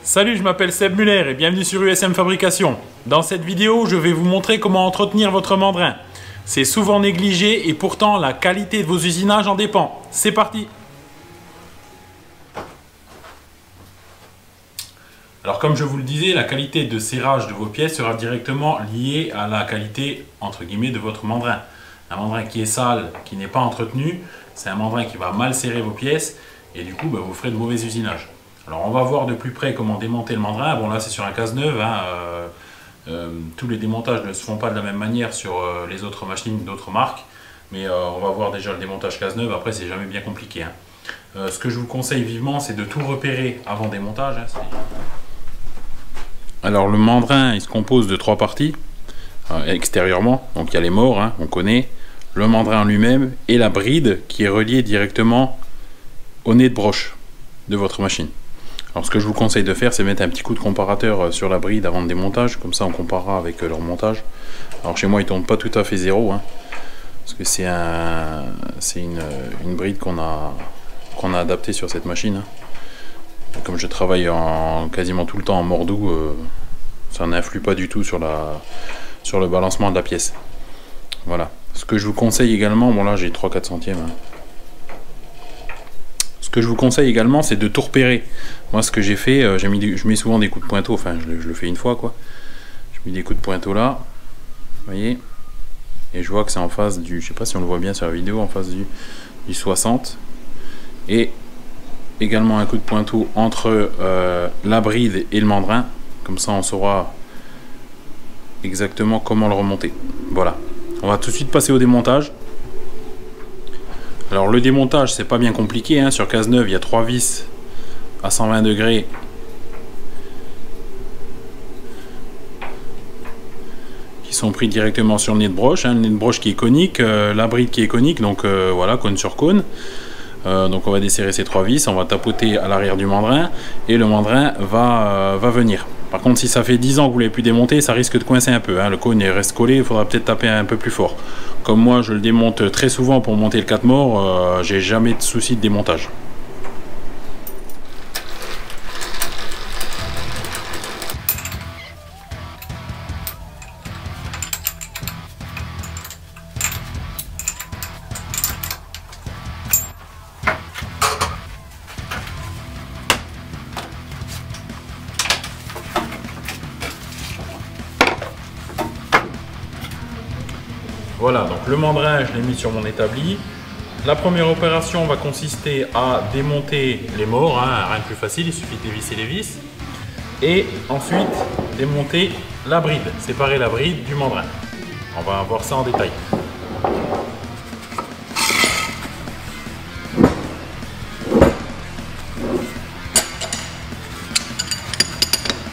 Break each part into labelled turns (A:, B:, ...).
A: Salut, je m'appelle Seb Muller et bienvenue sur USM Fabrication. Dans cette vidéo, je vais vous montrer comment entretenir votre mandrin. C'est souvent négligé et pourtant la qualité de vos usinages en dépend. C'est parti! Alors comme je vous le disais, la qualité de serrage de vos pièces sera directement liée à la qualité entre guillemets de votre mandrin. Un mandrin qui est sale, qui n'est pas entretenu, c'est un mandrin qui va mal serrer vos pièces et du coup vous ferez de mauvais usinages. Alors on va voir de plus près comment démonter le mandrin. Bon là c'est sur un casse-neuve, tous les démontages ne se font pas de la même manière sur les autres machines d'autres marques. Mais on va voir déjà le démontage casse-neuve, après c'est jamais bien compliqué. Ce que je vous conseille vivement, c'est de tout repérer avant démontage. Alors le mandrin il se compose de 3 parties extérieurement, donc il y a les morts, on connaît, le mandrin en lui-même et la bride qui est reliée directement au nez de broche de votre machine. Alors ce que je vous conseille de faire, c'est mettre un petit coup de comparateur sur la bride avant le démontage, comme ça on comparera avec leur montage. Alors chez moi il ne tourne pas tout à fait zéro, parce que c'est une bride qu'on a adaptée sur cette machine. Comme je travaille quasiment tout le temps en mordou, ça n'influe pas du tout sur le balancement de la pièce. Voilà. Ce que je vous conseille également, bon là j'ai 3-4 centièmes. Ce que je vous conseille également, c'est de tout repérer. Moi, ce que j'ai fait, je mets souvent des coups de pointeau, enfin, je le fais une fois, quoi. Je mets des coups de pointeau là, vous voyez, et je vois que c'est en face du, je sais pas si on le voit bien sur la vidéo, en face du 60, et également un coup de pointeau entre la bride et le mandrin, comme ça on saura exactement comment le remonter. Voilà. On va tout de suite passer au démontage. Alors le démontage c'est pas bien compliqué, sur casse-neuve il y a 3 vis à 120 degrés qui sont pris directement sur le nez de broche, le nez de broche qui est conique, la bride qui est conique, donc voilà, cône sur cône. Donc on va desserrer ces 3 vis, on va tapoter à l'arrière du mandrin et le mandrin va venir. Par contre si ça fait 10 ans que vous l'avez pu démonter, ça risque de coincer un peu, le cône reste collé, il faudra peut-être taper un peu plus fort. Comme moi je le démonte très souvent pour monter le 4 morts, j'ai jamais de souci de démontage. Voilà, donc le mandrin, je l'ai mis sur mon établi. La première opération va consister à démonter les morts, rien de plus facile, il suffit de dévisser les vis. Et ensuite, démonter la bride, séparer la bride du mandrin. On va voir ça en détail.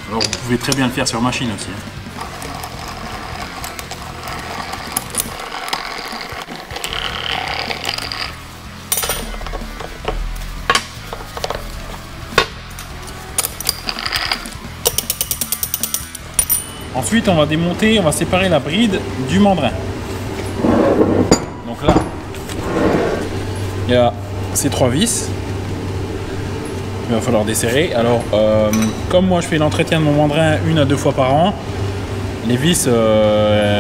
A: Alors vous pouvez très bien le faire sur machine aussi. Ensuite, on va démonter, on va séparer la bride du mandrin. Donc là, il y a ces 3 vis. Il va falloir desserrer. Alors, comme moi je fais l'entretien de mon mandrin 1 à 2 fois par an, les vis,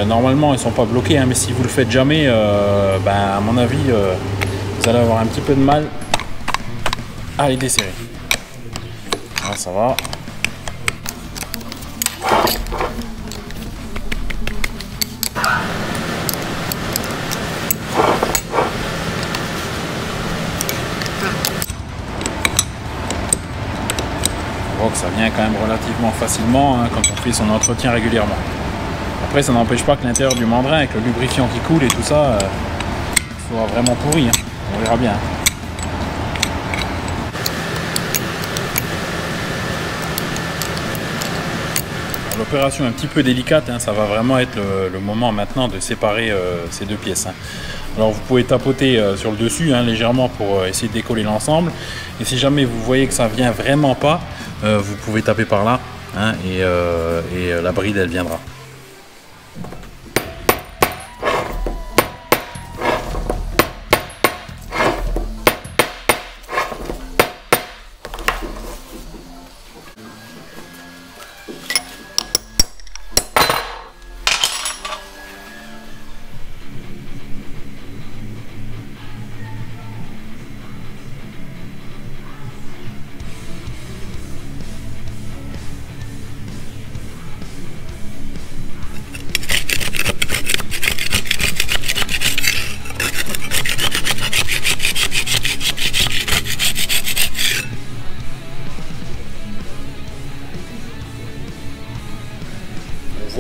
A: normalement, elles ne sont pas bloquées. Mais si vous le faites jamais, à mon avis, vous allez avoir un petit peu de mal à les desserrer. Là, ça va. Que ça vient quand même relativement facilement quand on fait son entretien régulièrement. Après ça n'empêche pas que l'intérieur du mandrin avec le lubrifiant qui coule et tout ça soit vraiment pourri, on verra bien. L'opération est un petit peu délicate, ça va vraiment être le moment maintenant de séparer ces 2 pièces. Alors vous pouvez tapoter sur le dessus légèrement pour essayer de décoller l'ensemble, et si jamais vous voyez que ça vient vraiment pas, vous pouvez taper par là et la bride elle viendra.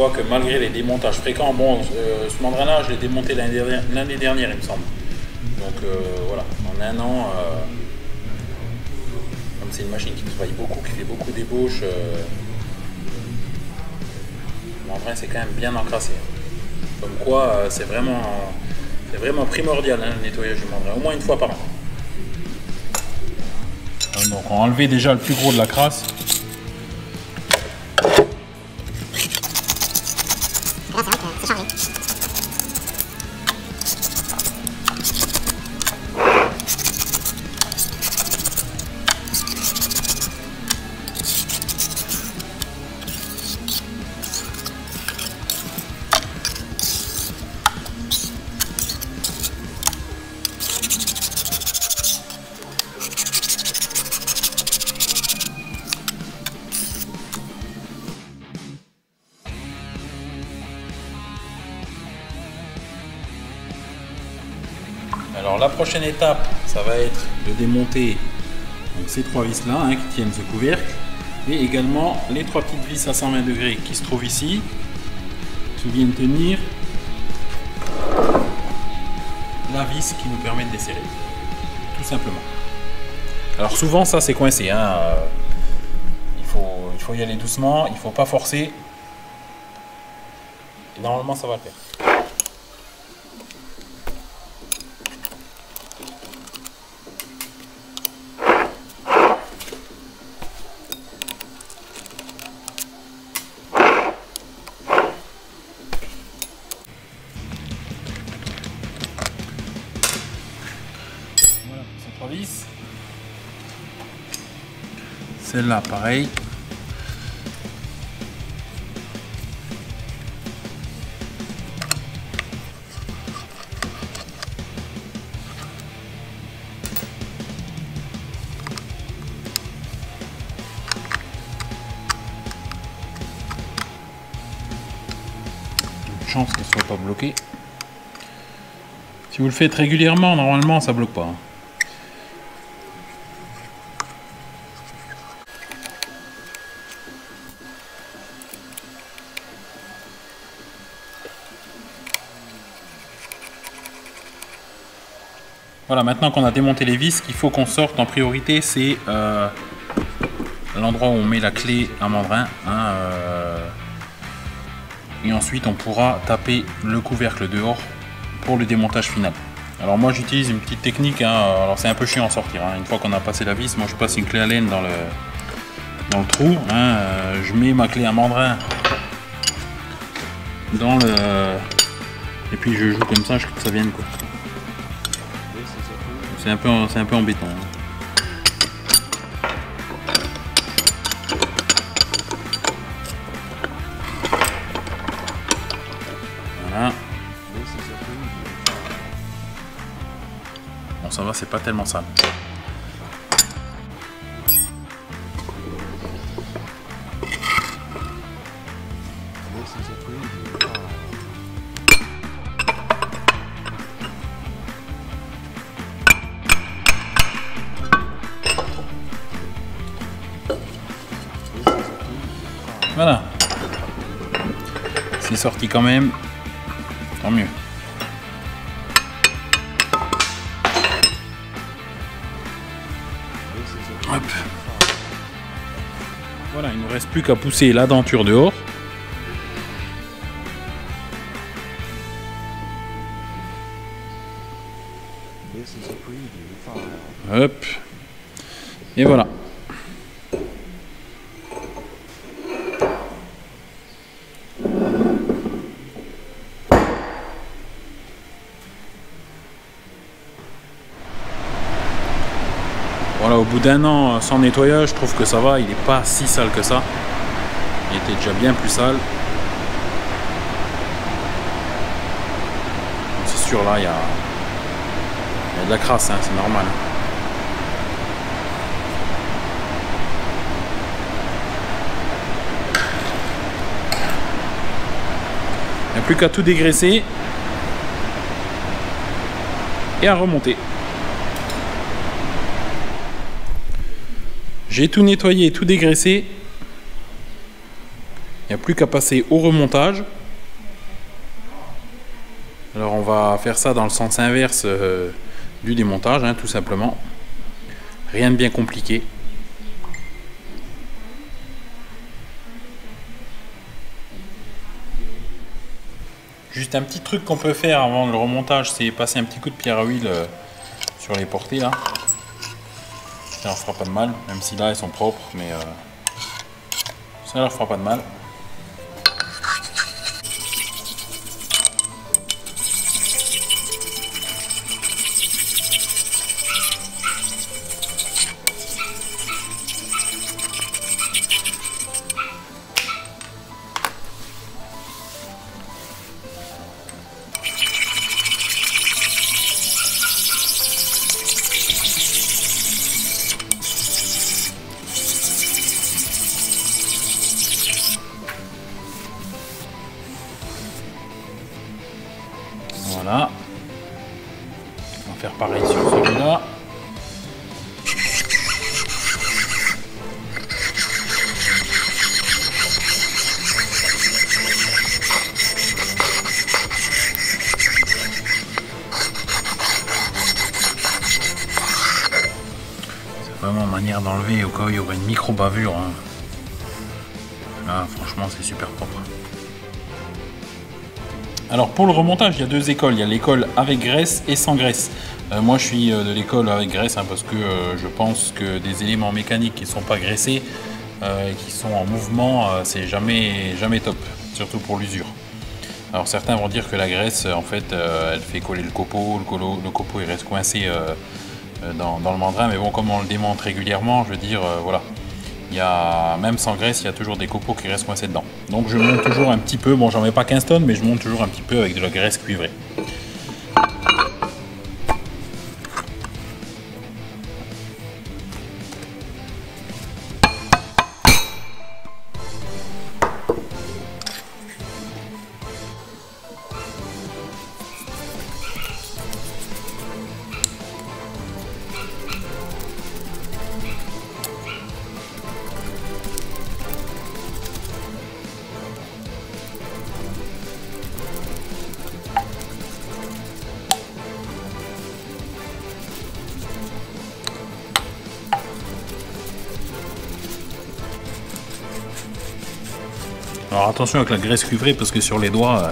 A: vois que malgré les démontages fréquents, bon, ce mandrin-là, je l'ai démonté l'année dernière, il me semble. Donc voilà, en un an, comme c'est une machine qui travaille beaucoup, qui fait beaucoup d'ébauches, le mandrin c'est quand même bien encrassé. Comme quoi, c'est vraiment primordial, hein, le nettoyage du mandrin, au moins une fois par an. Donc on a enlevé déjà le plus gros de la crasse. Alors la prochaine étape, ça va être de démonter donc, ces 3 vis là qui tiennent ce couvercle et également les 3 petites vis à 120 degrés qui se trouvent ici, qui viennent tenir la vis qui nous permet de desserrer, tout simplement. Alors souvent ça c'est coincé, hein. Il faut y aller doucement, il ne faut pas forcer et normalement ça va le faire. Vis. Celle-là pareil. Une chance qu'elle soit pas bloquée. Si vous le faites régulièrement, normalement ça bloque pas. Voilà, maintenant qu'on a démonté les vis, ce qu'il faut qu'on sorte en priorité, c'est l'endroit où on met la clé à mandrin. Et ensuite, on pourra taper le couvercle dehors pour le démontage final. Alors moi, j'utilise une petite technique. Alors c'est un peu chiant à sortir. Une fois qu'on a passé la vis, moi je passe une clé à laine dans le trou. Je mets ma clé à mandrin dans le... Et puis je joue comme ça, je trouve que ça vienne quoi. C'est un peu embêtant. Voilà. Bon, ça va, c'est pas tellement sale. Voilà, c'est sorti quand même, tant mieux. Hop. Voilà, il ne nous reste plus qu'à pousser la denture dehors. Hop. Et voilà. Voilà, au bout d'un an sans nettoyage, je trouve que ça va, il n'est pas si sale que ça. Il était déjà bien plus sale. C'est sûr, là, il y a de la crasse, c'est normal. Il n'y a plus qu'à tout dégraisser et à remonter. J'ai tout nettoyé, tout dégraissé. Il n'y a plus qu'à passer au remontage. Alors on va faire ça dans le sens inverse du démontage, hein, tout simplement. Rien de bien compliqué. Juste un petit truc qu'on peut faire avant le remontage, c'est passer un petit coup de pierre à huile sur les portées là. Ça leur fera pas de mal, même si là elles sont propres, mais ça leur fera pas de mal. Voilà. On va faire pareil sur celui-là. C'est vraiment manière d'enlever au cas où il y aurait une micro-bavure. Hein. Là, franchement, c'est super propre. Alors pour le remontage, il y a deux écoles. Il y a l'école avec graisse et sans graisse. Moi je suis de l'école avec graisse hein, parce que je pense que des éléments mécaniques qui ne sont pas graissés et qui sont en mouvement, c'est jamais top, surtout pour l'usure. Alors certains vont dire que la graisse en fait elle fait coller le copeau il reste coincé dans le mandrin, mais bon, comme on le démonte régulièrement, je veux dire voilà. Il y a, même sans graisse, il y a toujours des copeaux qui restent coincés dedans. Donc je monte toujours un petit peu, bon j'en mets pas 15 tonnes, mais je monte toujours un petit peu avec de la graisse cuivrée. Alors attention avec la graisse cuivrée parce que sur les doigts,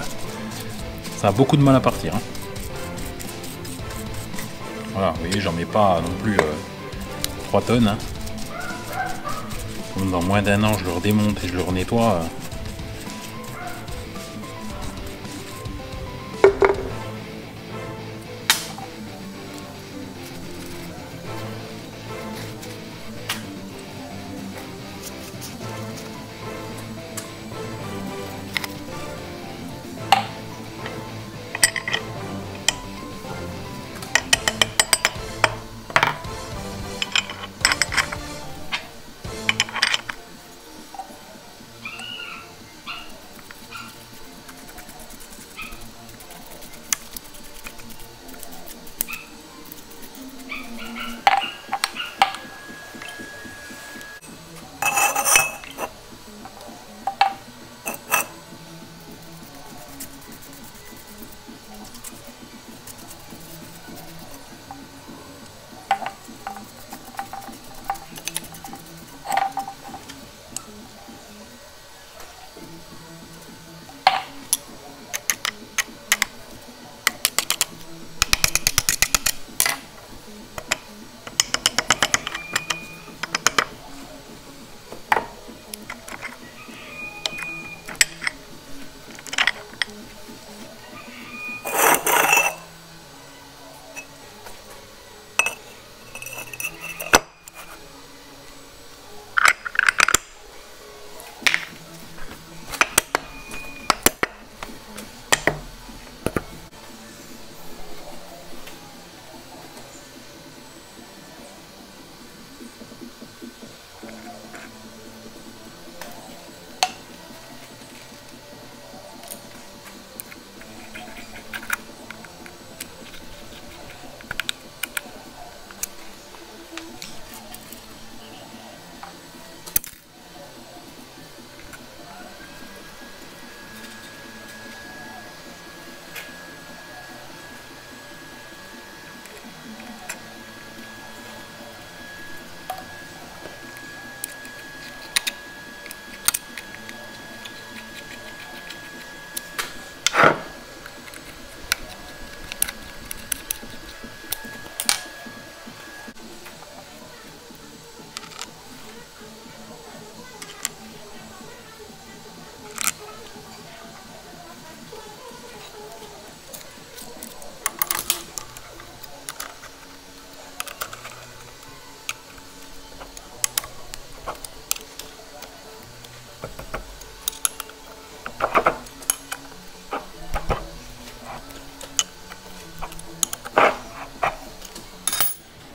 A: ça a beaucoup de mal à partir. Hein. Voilà, vous voyez, j'en mets pas non plus 3 tonnes. Hein. Comme dans moins d'un an, je le redémonte et je le renettoie.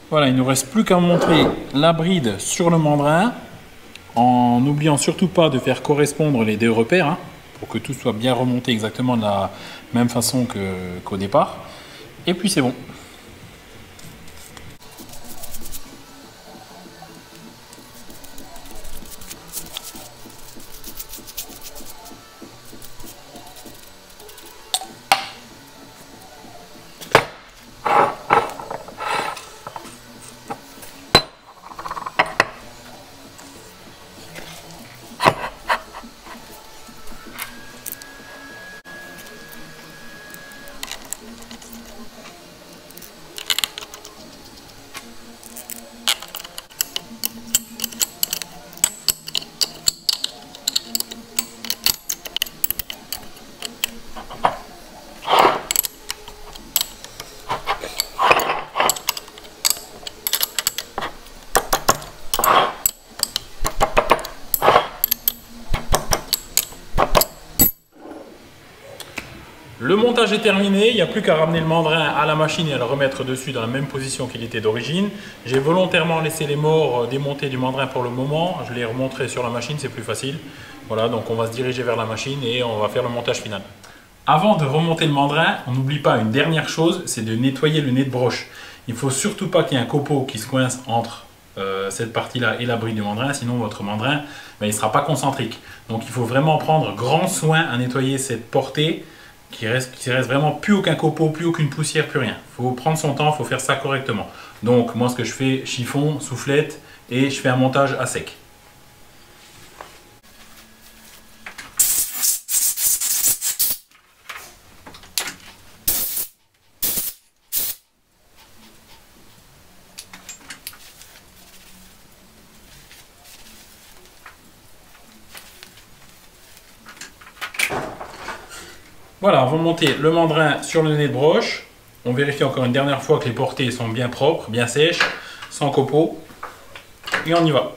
A: Voilà, il ne nous reste plus qu'à montrer la bride sur le mandrin, en n'oubliant surtout pas de faire correspondre les deux repères, hein, pour que tout soit bien remonté exactement de la même façon qu'au départ. Et puis c'est bon. Le montage est terminé, il n'y a plus qu'à ramener le mandrin à la machine et à le remettre dessus dans la même position qu'il était d'origine. J'ai volontairement laissé les morts démontés du mandrin pour le moment, je les remonterai sur la machine, c'est plus facile. Voilà, donc on va se diriger vers la machine et on va faire le montage final. Avant de remonter le mandrin, on n'oublie pas une dernière chose, c'est de nettoyer le nez de broche. Il ne faut surtout pas qu'il y ait un copeau qui se coince entre cette partie-là et la bride du mandrin, sinon votre mandrin il ne sera pas concentrique. Donc il faut vraiment prendre grand soin à nettoyer cette portée, qu'il reste vraiment plus aucun copeau, plus aucune poussière, plus rien. Il faut prendre son temps, il faut faire ça correctement. Donc moi ce que je fais, chiffon, soufflette et je fais un montage à sec. Voilà, on va monter le mandrin sur le nez de broche. On vérifie encore une dernière fois que les portées sont bien propres, bien sèches, sans copeaux. Et on y va.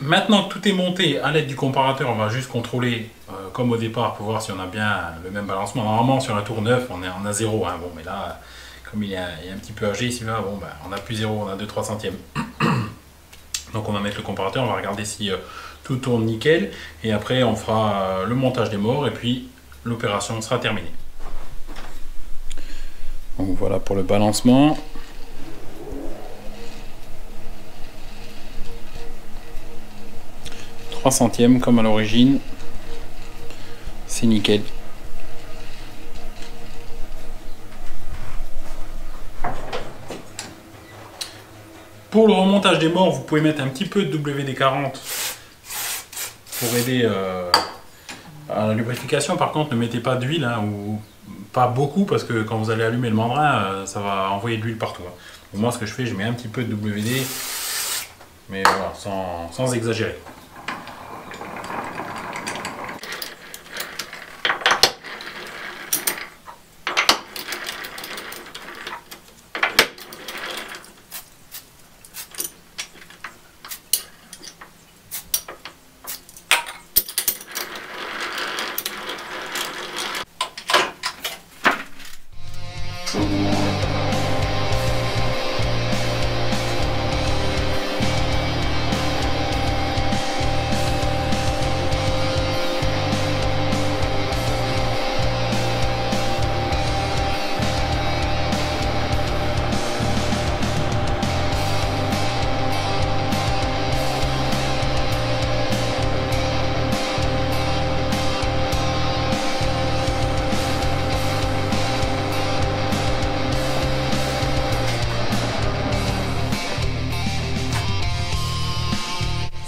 A: Maintenant que tout est monté à l'aide du comparateur, on va juste contrôler comme au départ pour voir si on a bien le même balancement. Normalement sur un tour 9 on a 0, hein. Bon mais là comme il est un petit peu âgé ici là, bon, on n'a plus 0, on a 2-3 centièmes. Donc on va mettre le comparateur, on va regarder si tout tourne nickel et après on fera le montage des morts et puis l'opération sera terminée. Donc voilà pour le balancement. 3 centièmes comme à l'origine, c'est nickel. Pour le remontage des morts, vous pouvez mettre un petit peu de WD-40 pour aider à la lubrification. Par contre, ne mettez pas d'huile, hein, ou pas beaucoup, parce que quand vous allez allumer le mandrin, ça va envoyer de l'huile partout. Hein. Donc moi, ce que je fais, je mets un petit peu de WD, mais voilà, sans exagérer.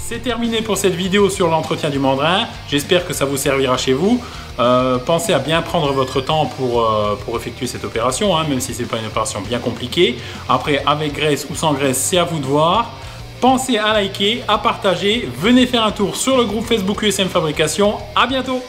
A: C'est terminé pour cette vidéo sur l'entretien du mandrin. J'espère que ça vous servira chez vous. Pensez à bien prendre votre temps pour effectuer cette opération, hein, même si ce n'est pas une opération bien compliquée. Après, avec graisse ou sans graisse, c'est à vous de voir. Pensez à liker, à partager. Venez faire un tour sur le groupe Facebook USM Fabrication. À bientôt!